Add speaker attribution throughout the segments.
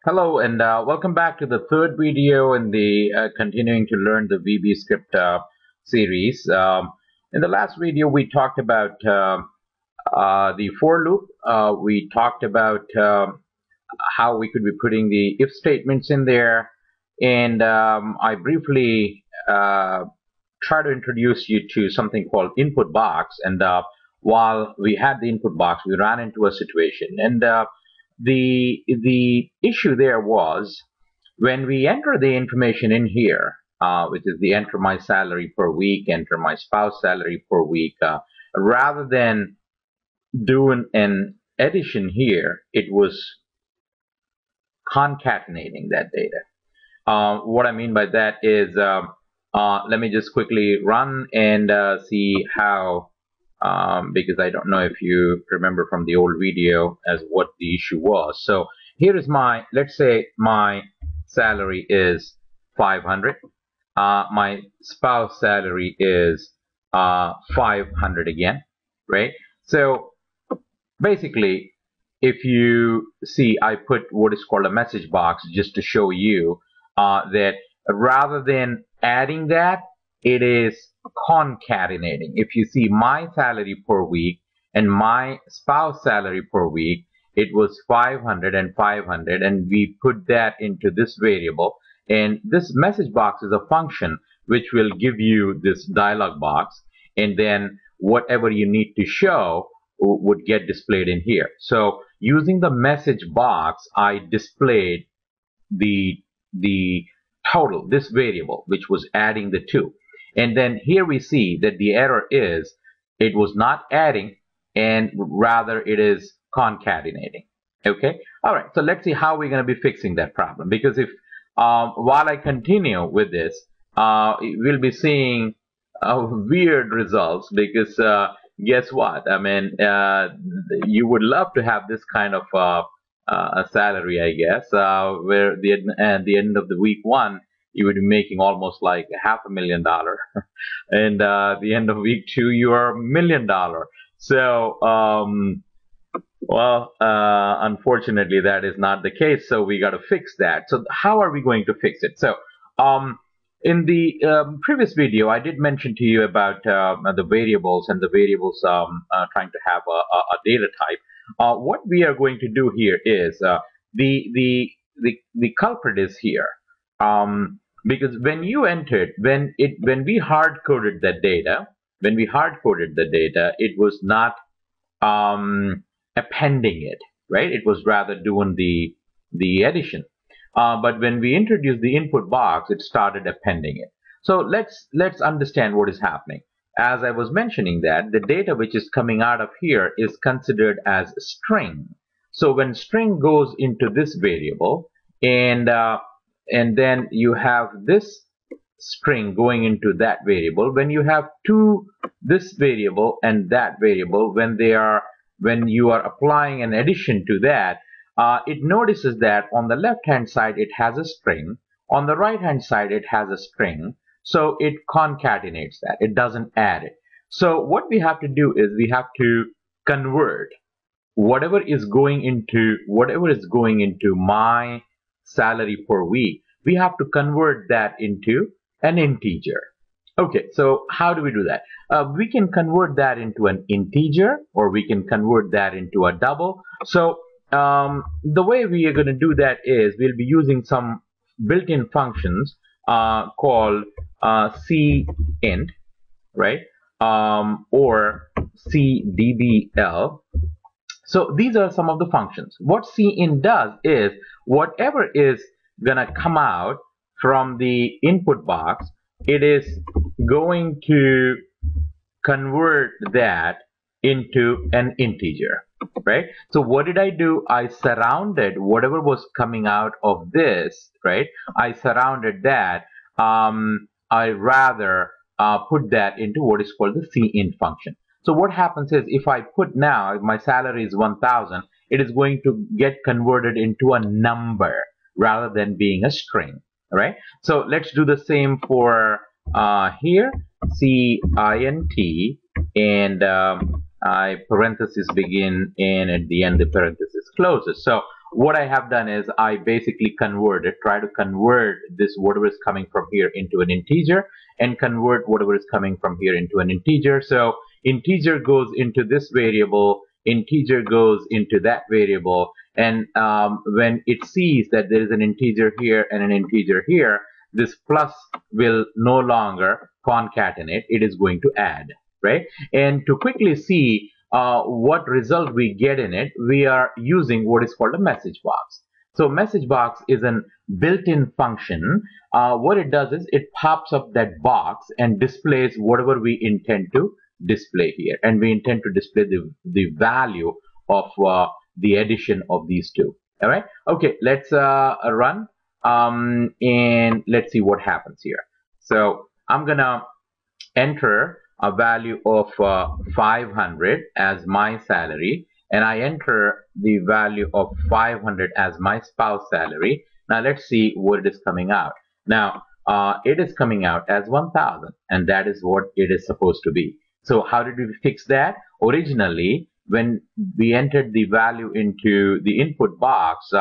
Speaker 1: Hello and welcome back to the third video in the continuing to learn the VBScript series. In the last video we talked about the for loop. We talked about how we could be putting the if statements in there, and I briefly try to introduce you to something called Inputbox. And while we had the Inputbox, we ran into a situation, and the issue there was when we enter the information in here, which is the enter my salary per week, enter my spouse salary per week, rather than doing an addition here, it was concatenating that data. What I mean by that is, let me just quickly run and see how, because I don't know if you remember from the old video as what the issue was. So here is my, let's say my salary is 500. My spouse salary is 500 again, right? So basically, if you see, I put what is called a message box just to show you that rather than adding that, it is concatenating. If you see my salary per week and my spouse salary per week, it was 500 and 500, and we put that into this variable, and this message box is a function which will give you this dialog box, and then whatever you need to show would get displayed in here. So using the message box, I displayed the total, this variable, which was adding the two. And then here we see that the error is it was not adding, and rather it is concatenating. Okay, all right, so let's see how we're going to be fixing that problem, because if while I continue with this, we'll be seeing weird results, because guess what, I mean, you would love to have this kind of a salary, I guess, where at the end of the week one you would be making almost like $500,000, and the end of week two you are $1 million. So well, unfortunately that is not the case, so we got to fix that. So how are we going to fix it? So in the previous video I did mention to you about the variables, and the variables trying to have a data type. What we are going to do here is the culprit is here, because when you entered, when we hard coded the data, it was not appending it, right? It was rather doing the addition. But when we introduced the input box, it started appending it. So let's understand what is happening. As I was mentioning, that the data which is coming out of here is considered as string. So when string goes into this variable, and then you have this string going into that variable, when you have this variable and that variable, when you are applying an addition to that, it notices that on the left hand side it has a string, on the right hand side it has a string, so it concatenates that, it doesn't add it. So what we have to do is we have to convert whatever is going into my salary per week. We have to convert that into an integer. Okay, so how do we do that? We can convert that into an integer, or we can convert that into a double. So the way we are going to do that is we'll be using some built-in functions called CInt, right, or CDbl. So these are some of the functions. What CInt does is whatever is gonna come out from the input box, it is going to convert that into an integer, right? So what did I do? I surrounded whatever was coming out of this, right? I surrounded that. I rather put that into what is called the CInt function. So what happens is, if I put now, if my salary is 1,000, it is going to get converted into a number rather than being a string. All right. So let's do the same for here, CInt, and I parenthesis begin, and at the end the parenthesis closes. So what I have done is I basically try to convert this whatever is coming from here into an integer, and convert whatever is coming from here into an integer. So integer goes into this variable, integer goes into that variable, and when it sees that there is an integer here and an integer here, this plus will no longer concatenate, it is going to add, right? And to quickly see what result we get in it, we are using what is called a message box. So message box is a built-in function. What it does is it pops up that box and displays whatever we intend to display here, and we intend to display the value of the addition of these two. All right, okay, let's run and let's see what happens here. So I'm gonna enter a value of 500 as my salary, and I enter the value of 500 as my spouse salary. Now let's see what it is coming out. Now it is coming out as 1000, and that is what it is supposed to be. So how did we fix that? Originally, when we entered the value into the input box,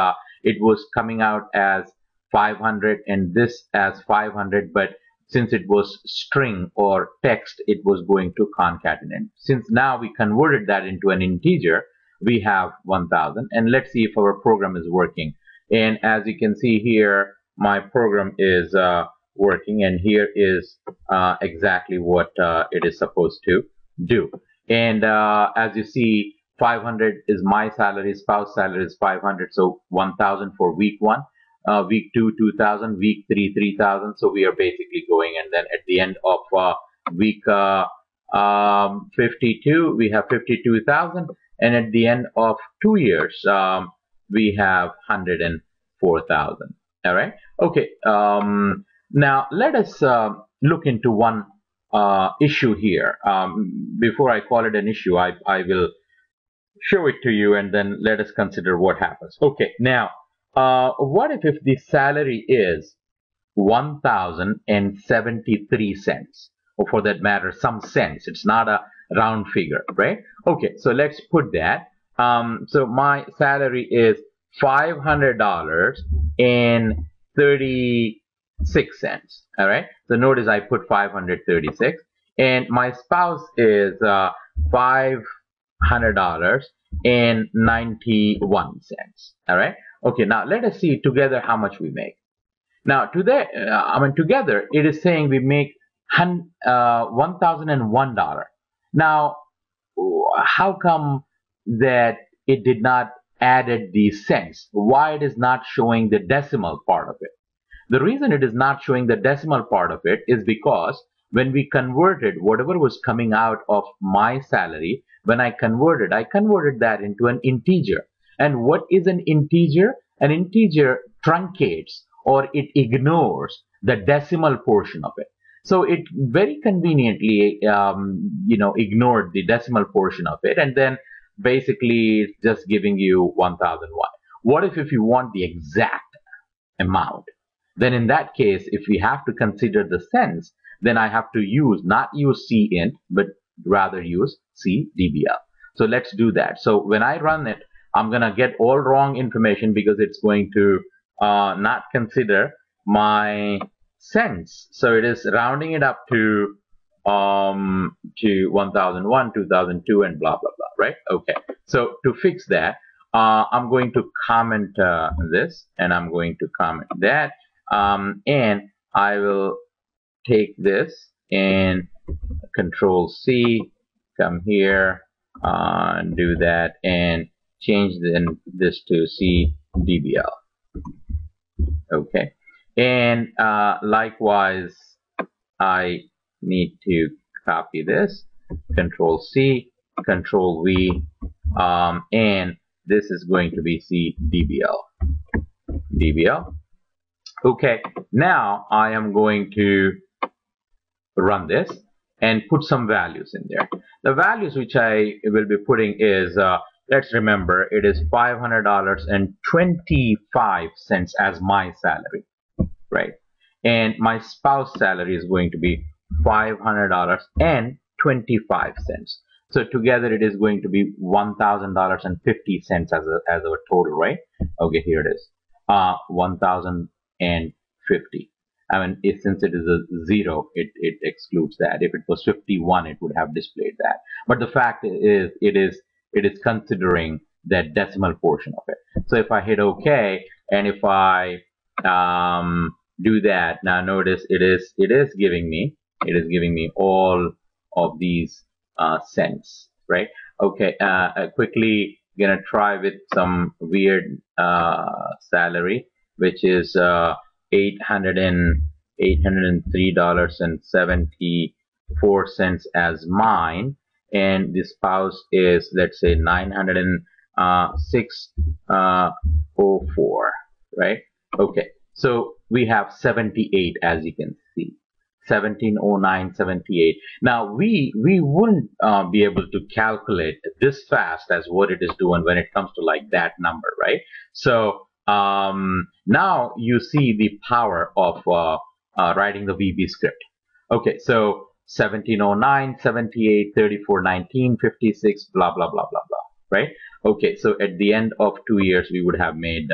Speaker 1: it was coming out as 500 and this as 500, but since it was string or text, it was going to concatenate. Since now we converted that into an integer, we have 1000, and let's see if our program is working. And as you can see here, my program is working, and here is exactly what it is supposed to do. And as you see, 500 is my salary, spouse salary is 500, so 1000 for week 1. Week 2, 2000, week 3, 3000. So we are basically going, and then at the end of week 52, we have 52,000, and at the end of 2 years, we have 104,000. All right. Okay. Now let us look into one issue here. Before I call it an issue, I will show it to you, and then let us consider what happens. Okay. Now, what if the salary is 1073 cents, or for that matter, some cents? It's not a round figure, right? Okay, so let's put that. So my salary is $500.36. All right. So notice I put 536, and my spouse is $500.91. All right. Okay, now let us see together how much we make. Now together it is saying we make $1,001. Now how come that it did not added the cents? Why it is not showing the decimal part of it? The reason it is not showing the decimal part of it is because when we converted whatever was coming out of my salary, when I converted that into an integer. And what is an integer? An integer truncates, or it ignores the decimal portion of it. So it very conveniently, ignored the decimal portion of it, and then basically it's just giving you 1001. What if you want the exact amount? Then in that case, if we have to consider the cents, then I have to not use CInt, but rather use CDbl. So let's do that. So when I run it, I'm going to get all wrong information because it's going to not consider my cents. So it is rounding it up to 1001, 2002, and blah, blah, blah, right? Okay. So to fix that, I'm going to comment this, and I'm going to comment that, and I will take this and Control C, come here, do that, and change this to CDbl. Okay, and likewise, I need to copy this, Control C, Control V, and this is going to be CDbl. Okay, now I am going to run this and put some values in there. The values which I will be putting is, let's remember, it is $500.25 as my salary, right? And my spouse salary is going to be $500.25. So together it is going to be $1,000.50 as our total, right? Okay, here it is. 1,050. I mean, since it is a 0, it excludes that. If it was 51, it would have displayed that. But the fact is, it is considering that decimal portion of it. So if I hit OK, and if I do that, now notice it is giving me all of these cents, right? Okay, quickly gonna try with some weird salary, which is $803.74 as mine, and the spouse is, let's say, 906.04, right? Okay, so we have 78, as you can see. 1709.78. Now we wouldn't be able to calculate this fast as what it is doing when it comes to like that number, right? So now you see the power of writing the VBScript. Okay, so 1709, 78, 34, 19, 56, blah blah blah blah blah, right? Okay, so at the end of 2 years we would have made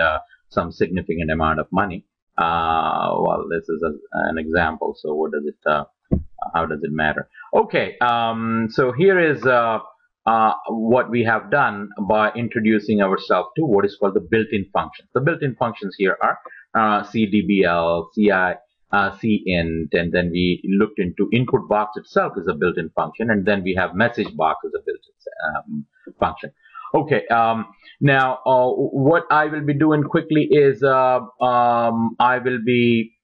Speaker 1: some significant amount of money. Well, this is an example, so what does it how does it matter? Okay, so here is what we have done by introducing ourselves to what is called the built-in functions. The built-in functions here are CDbl, CInt, and then we looked into Inputbox itself is a built-in function, and then we have MsgBox as a built-in function. Okay, now what I will be doing quickly is I will be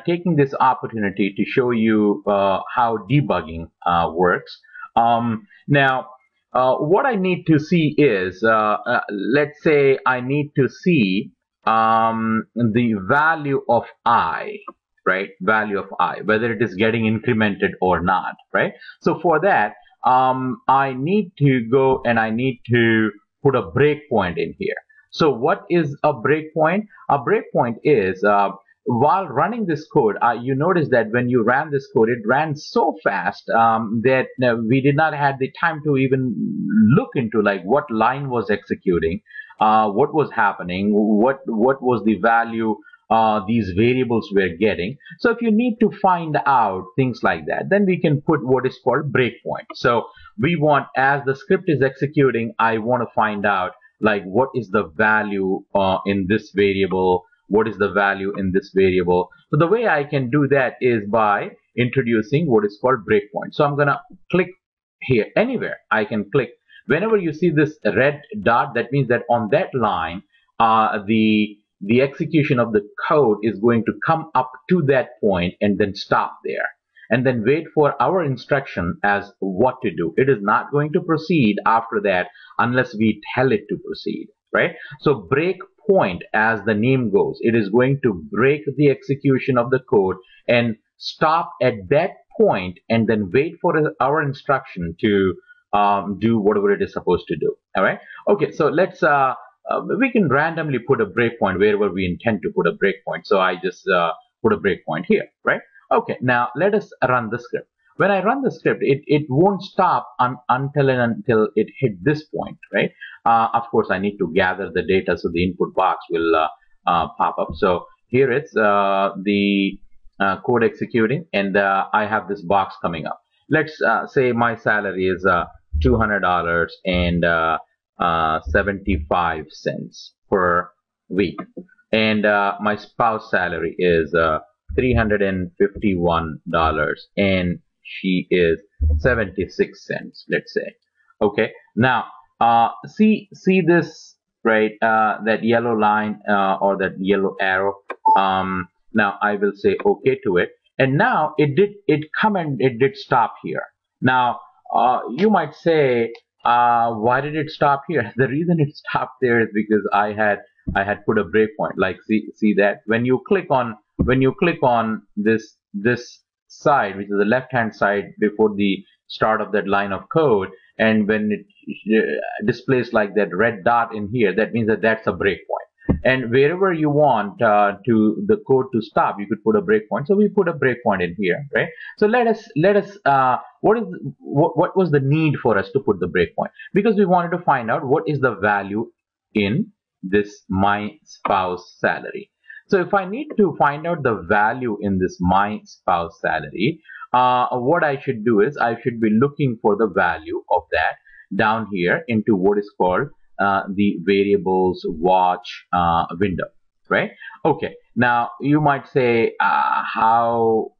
Speaker 1: taking this opportunity to show you how debugging works. Now, what I need to see is, let's say I need to see the value of I, right? Value of I, whether it is getting incremented or not, right? So for that, I need to go and I need to put a breakpoint in here. So what is a breakpoint? A breakpoint is while running this code, you notice that when you ran this code, it ran so fast that we did not have the time to even look into like what line was executing, what was happening, what was the value these variables were getting. So if you need to find out things like that, then we can put what is called breakpoint. So we want, as the script is executing, I want to find out like what is the value in this variable, what is the value in this variable. So the way I can do that is by introducing what is called breakpoint. So I'm gonna click here, anywhere I can click. Whenever you see this red dot, that means that on that line the execution of the code is going to come up to that point and then stop there and then wait for our instruction as what to do. It is not going to proceed after that unless we tell it to proceed, right? So breakpoint, as the name goes, it is going to break the execution of the code and stop at that point and then wait for our instruction to do whatever it is supposed to do. All right. Okay. So let's we can randomly put a breakpoint wherever we intend to put a breakpoint. So I just put a breakpoint here, right? Okay, now let us run the script. When I run the script, it won't stop until it hit this point, right? Of course, I need to gather the data so the input box will pop up. So here it's the code executing, and I have this box coming up. Let's say my salary is $200 and 75 cents per week, and my spouse salary is $351 and she is 76 cents, let's say. Okay, now see this, right? That yellow line or that yellow arrow. Now I will say okay to it, and now it did stop here. Now you might say, why did it stop here? The reason it stopped there is because I had put a breakpoint. Like see that when you click on this side, which is the left hand side before the start of that line of code, and when it displays like that red dot in here, that means that that's a breakpoint. and wherever you want to the code to stop, you could put a breakpoint. So we put a breakpoint in here, right? So let us what was the need for us to put the breakpoint? Because we wanted to find out what is the value in this my spouse salary. So if I need to find out the value in this my spouse salary, what I should do is I should be looking for the value of that down here into what is called the variables watch window, right? Okay, now you might say, how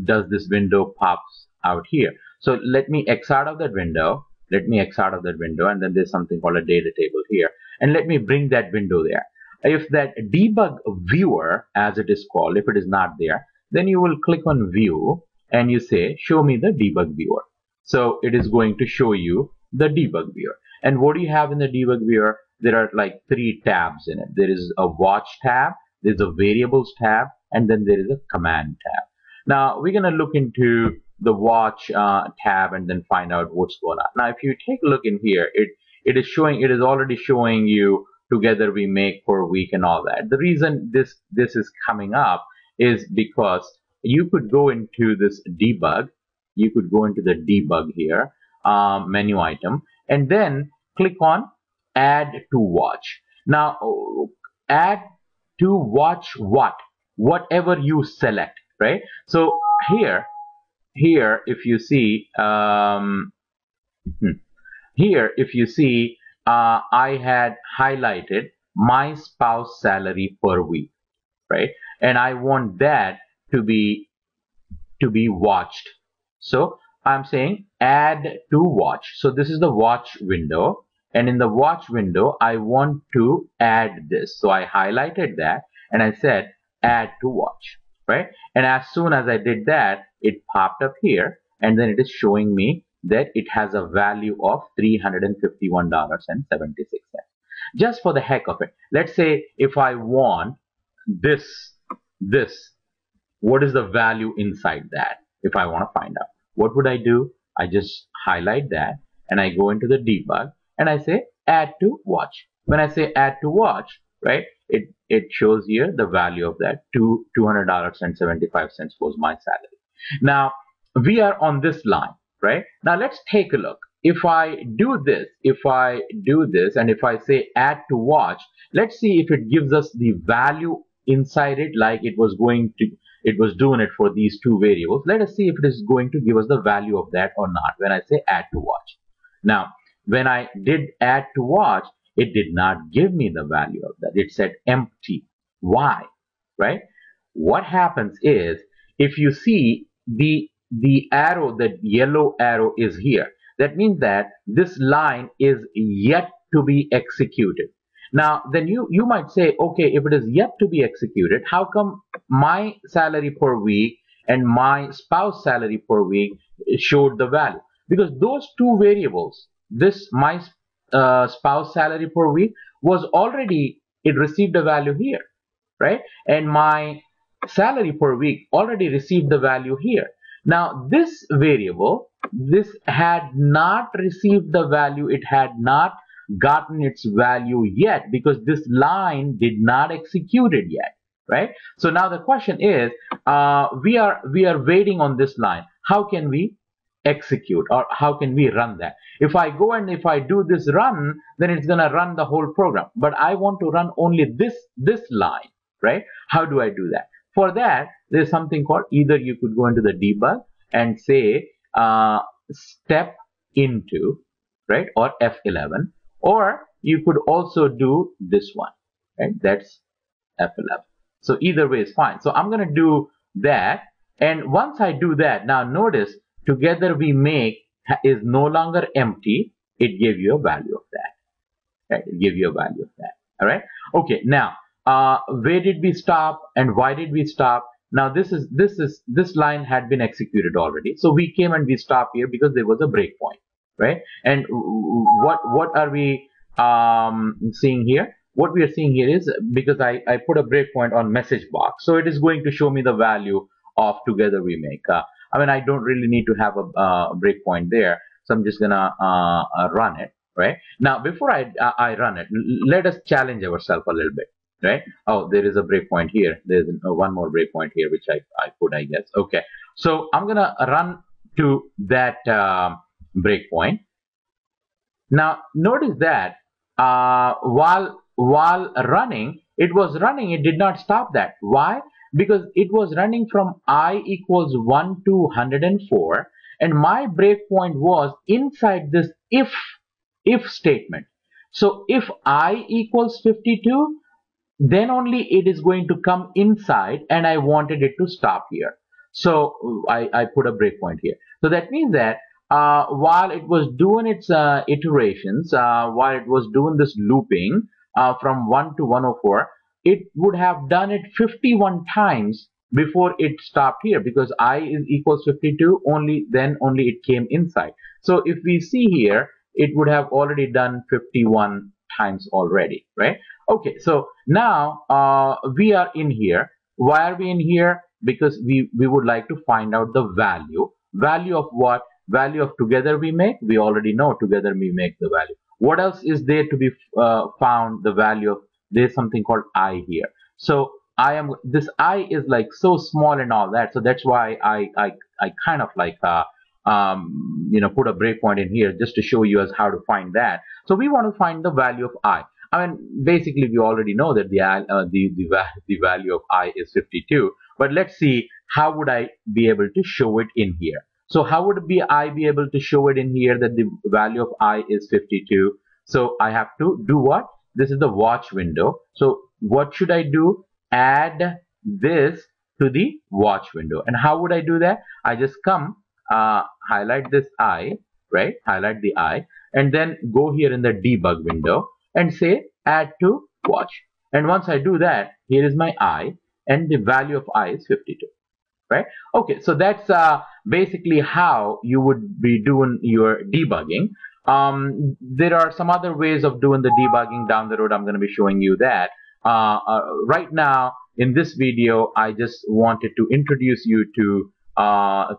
Speaker 1: does this window pops out here? So let me X out of that window. Let me X out of that window, and then there's something called a data table here, and let me bring that window there. If that debug viewer, as it is called, if it is not there, then you will click on view and you say show me the debug viewer. So it is going to show you the debug viewer. And what do you have in the debug viewer? There are like 3 tabs in it. There is a watch tab, there's a variables tab, and then there is a command tab. Now we're going to look into the watch tab and then find out what's going on. Now if you take a look in here, it is already showing you together we make per week and all that. The reason this is coming up is because you could go into this debug. You could go into the debug here, menu item, and then click on add to watch. Now add to watch whatever you select, right? So here if you see I had highlighted my spouse salary per week, right? And I want that to be watched. So I'm saying add to watch. So this is the watch window, and in the watch window I want to add this. So I highlighted that and I said add to watch, right? And as soon as I did that, it popped up here, and then it is showing me that it has a value of $351.76. Just for the heck of it, let's say if I want this, what is the value inside that? If I want to find out, what would I do? I just highlight that and I go into the debug and I say add to watch. When I say add to watch, right, it shows here the value of that $200.75 was my salary. Now we are on this line, right? Now let's take a look. If I do this, and if I say add to watch, let's see if it gives us the value inside it, like it was doing it for these 2 variables. Let us see if it is going to give us the value of that or not when I say add to watch. Now when I did add to watch, it did not give me the value of that. It said empty. Why? Right? What happens is, if you see the arrow, the yellow arrow is here, that means that this line is yet to be executed. Now then you might say, okay, if it is yet to be executed, how come my salary per week and my spouse salary per week showed the value? Because those 2 variables, this my spouse salary per week was already, it received a value here, right? And my salary per week already received the value here. Now this variable, this had not received the value, it had not gotten its value yet, because this line did not execute it yet, right? So now the question is, we are waiting on this line. How can we execute, or how can we run that? If I go and if I do this run, then it's gonna run the whole program, but I want to run only this line, right? How do I do that? For that, there's something called, either you could go into the debug and say step into, right, or F11, or you could also do this one, right? That's F11. So either way is fine. So I'm going to do that, and once I do that, now notice together we make is no longer empty. It gave you a value of that, right? It gave you a value of that. All right. Okay. Now where did we stop and why did we stop? Now this line had been executed already, so we came and we stopped here because there was a breakpoint, right? And what are we seeing here? What we are seeing here is, because I put a breakpoint on MsgBox, so it is going to show me the value of together we make. I mean, I don't really need to have a breakpoint there, so I'm just gonna run it, right? Now before I run it, let us challenge ourselves a little bit. right? Oh, there is a breakpoint here. There's one more breakpoint here, which I put, I guess. Okay, so I'm gonna run to that breakpoint. Now notice that while running, it was running. It did not stop that. Why? Because it was running from I equals 1 to 104, and my breakpoint was inside this if statement. So if I equals 52, then only it is going to come inside, and I wanted it to stop here. So I put a breakpoint here. So that means that while it was doing its iterations, while it was doing this looping from 1 to 104, it would have done it 51 times before it stopped here, because I is equals 52, only then only it came inside. So if we see here, it would have already done 51 times already, right? Okay, so now we are in here. Why are we in here? Because we would like to find out the value. Value of what? Value of together we make. We already know together we make the value. What else is there to be found? The value of, there's something called I here. So this I is like so small and all that. So that's why I kind of like put a breakpoint in here just to show you as how to find that. So we want to find the value of I. I mean, basically, we already know that the value of I is 52. But let's see, how would I be able to show it in here? So how would I be able to show it in here that the value of I is 52? So I have to do what? This is the watch window. So what should I do? Add this to the watch window. And how would I do that? I just come, highlight this I, right? Highlight the I, and then go here in the debug window and say add to watch. And once I do that, here is my I, and the value of I is 52, right? Okay, so that's basically how you would be doing your debugging. There are some other ways of doing the debugging down the road. I'm going to be showing you that. Right now, in this video, I just wanted to introduce you to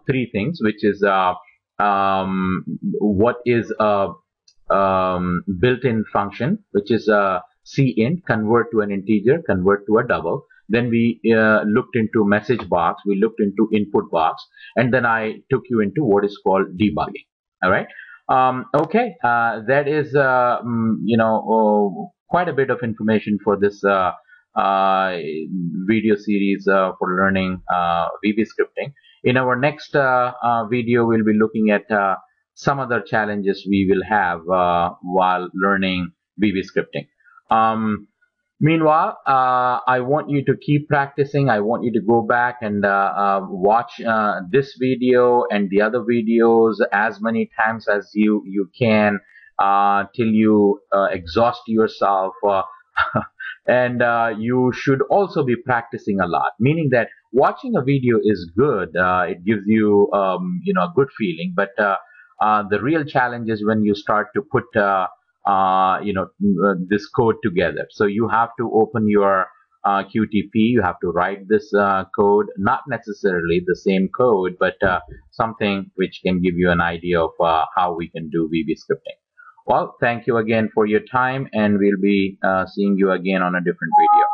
Speaker 1: three things, which is what is a built-in function, which is CInt, convert to an integer, convert to a double. Then we looked into MsgBox, we looked into Inputbox, and then I took you into what is called debugging. All right. Okay, that is quite a bit of information for this video series for learning VBScripting. In our next video, we'll be looking at some other challenges we will have while learning VBScripting. Meanwhile, I want you to keep practicing. I want you to go back and watch this video and the other videos as many times as you can till you exhaust yourself. And you should also be practicing a lot, meaning that watching a video is good. It gives you a good feeling, but the real challenge is when you start to put this code together. So you have to open your QTP, you have to write this code, not necessarily the same code, but something which can give you an idea of how we can do VBScripting. Well, thank you again for your time, and we'll be seeing you again on a different video.